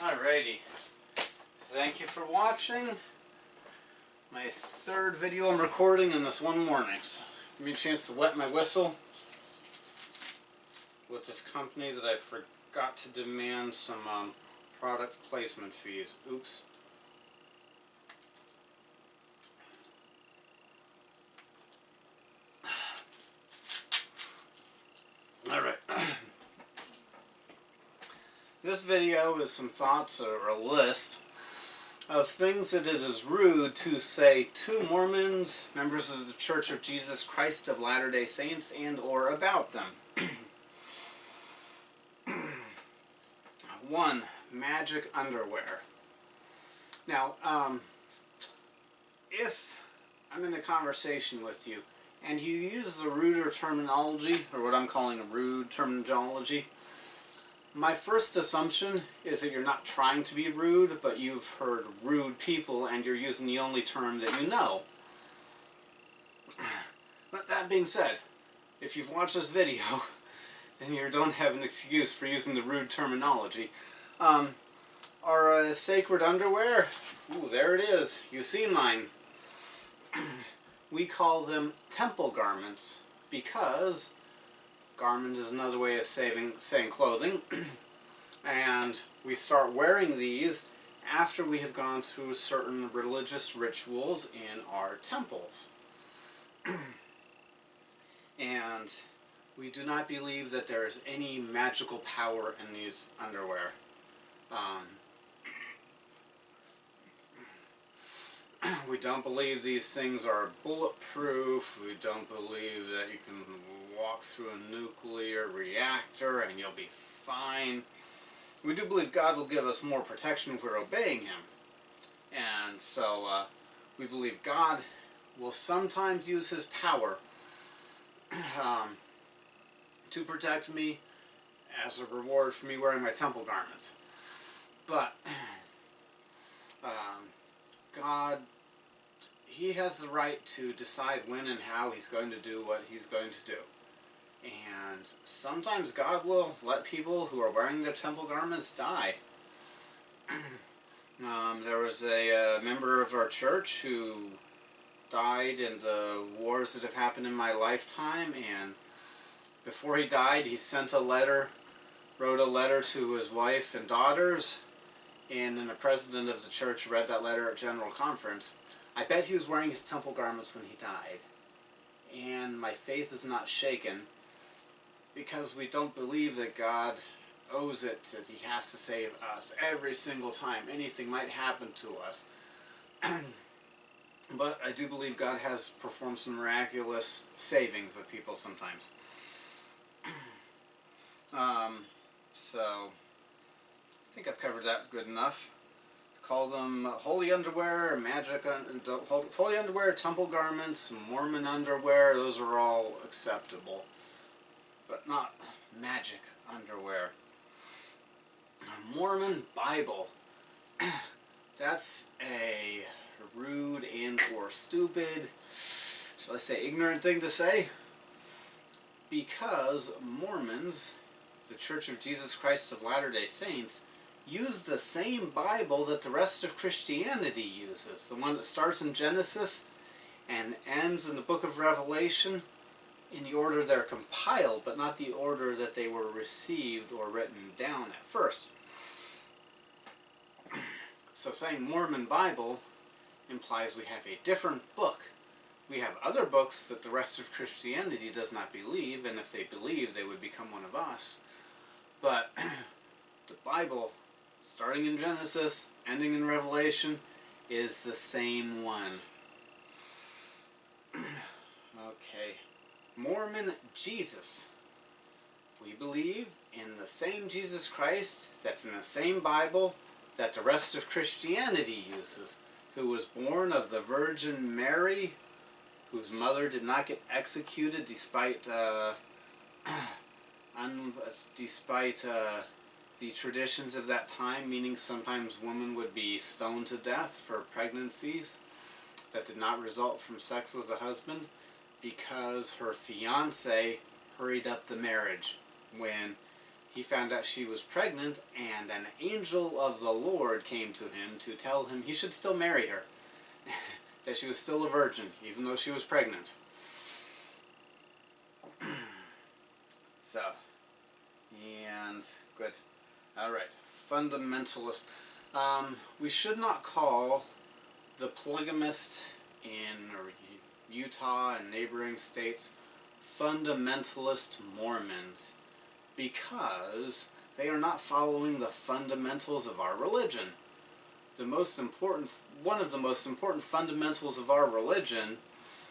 Alrighty, thank you for watching my third video I'm recording in this one morning. So give me a chance to wet my whistle with this company that I forgot to demand some product placement fees. Oops. Alright. This video is some thoughts or a list of things that it is rude to say to Mormons, members of the Church of Jesus Christ of Latter-day Saints, and or about them. 1. Magic underwear. Now, if I'm in a conversation with you and you use the ruder terminology, or what I'm calling a rude terminology, my first assumption is that you're not trying to be rude, but you've heard rude people and you're using the only term that you know. But that being said, if you've watched this video, then you don't have an excuse for using the rude terminology. Our sacred underwear, ooh, there it is. You've seen mine. We call them temple garments because garment is another way of saying clothing. And we start wearing these after we have gone through certain religious rituals in our temples. And we do not believe that there is any magical power in these underwear. We don't believe these things are bulletproof. We don't believe that you can walk through a nuclear reactor and you'll be fine. We do believe God will give us more protection if we're obeying Him. And so we believe God will sometimes use His power to protect me as a reward for me wearing my temple garments. But God, He has the right to decide when and how He's going to do what He's going to do. And sometimes God will let people who are wearing their temple garments die. There was a member of our church who died in the wars that have happened in my lifetime, and before he died he sent a letter, wrote a letter to his wife and daughters, and then the president of the church read that letter at General Conference. I bet he was wearing his temple garments when he died. And my faith is not shaken because we don't believe that God owes it, that He has to save us every single time anything might happen to us. But I do believe God has performed some miraculous savings of people sometimes. So I think I've covered that good enough. Call them holy underwear, holy underwear, temple garments, Mormon underwear. Those are all acceptable, but not magic underwear. A Mormon Bible. That's a rude and or stupid, shall I say ignorant thing to say? Because Mormons, the Church of Jesus Christ of Latter-day Saints, use the same Bible that the rest of Christianity uses. The one that starts in Genesis and ends in the book of Revelation in the order they're compiled, but not the order that they were received or written down at first. So saying Mormon Bible implies we have a different book. We have other books that the rest of Christianity does not believe, and if they believe, they would become one of us. But the Bible, starting in Genesis, ending in Revelation, is the same one. Okay. Mormon Jesus. We believe in the same Jesus Christ that's in the same Bible that the rest of Christianity uses, who was born of the Virgin Mary, whose mother did not get executed despite the traditions of that time, meaning sometimes women would be stoned to death for pregnancies that did not result from sex with a husband because her fiancé hurried up the marriage when he found out she was pregnant, and an angel of the Lord came to him to tell him he should still marry her. That she was still a virgin, even though she was pregnant. So, and good. Alright, fundamentalist. We should not call the polygamists in Utah and neighboring states fundamentalist Mormons, because they are not following the fundamentals of our religion. One of the most important fundamentals of our religion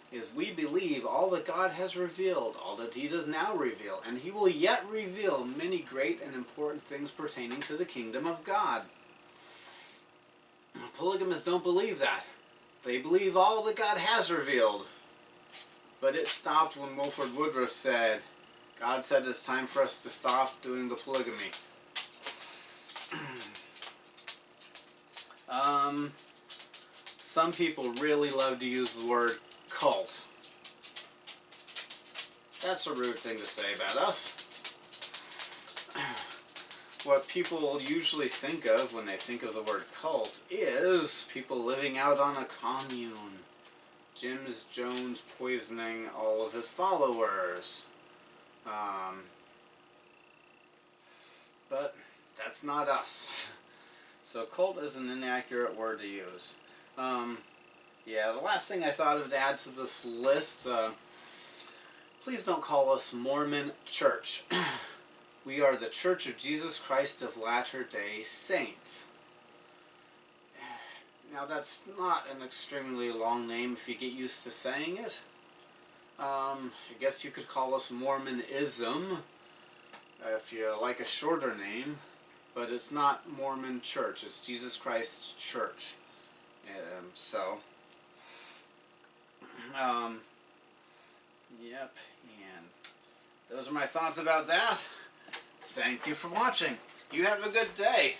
is we believe all that God has revealed, all that he does now reveal, and he will yet reveal many great and important things pertaining to the kingdom of God. Polygamists don't believe that. They believe all that God has revealed. But it stopped when Wilford Woodruff said, God said it's time for us to stop doing the polygamy. Some people really love to use the word cult. That's a rude thing to say about us. What people usually think of when they think of the word cult is people living out on a commune. James Jones poisoning all of his followers. But that's not us. So cult is an inaccurate word to use. Yeah, the last thing I thought of to add to this list, please don't call us Mormon Church. We are the Church of Jesus Christ of Latter-day Saints. Now that's not an extremely long name if you get used to saying it. I guess you could call us Mormonism if you like a shorter name, but it's not Mormon Church, it's Jesus Christ's Church. Yep, and those are my thoughts about that. Thank you for watching. You have a good day.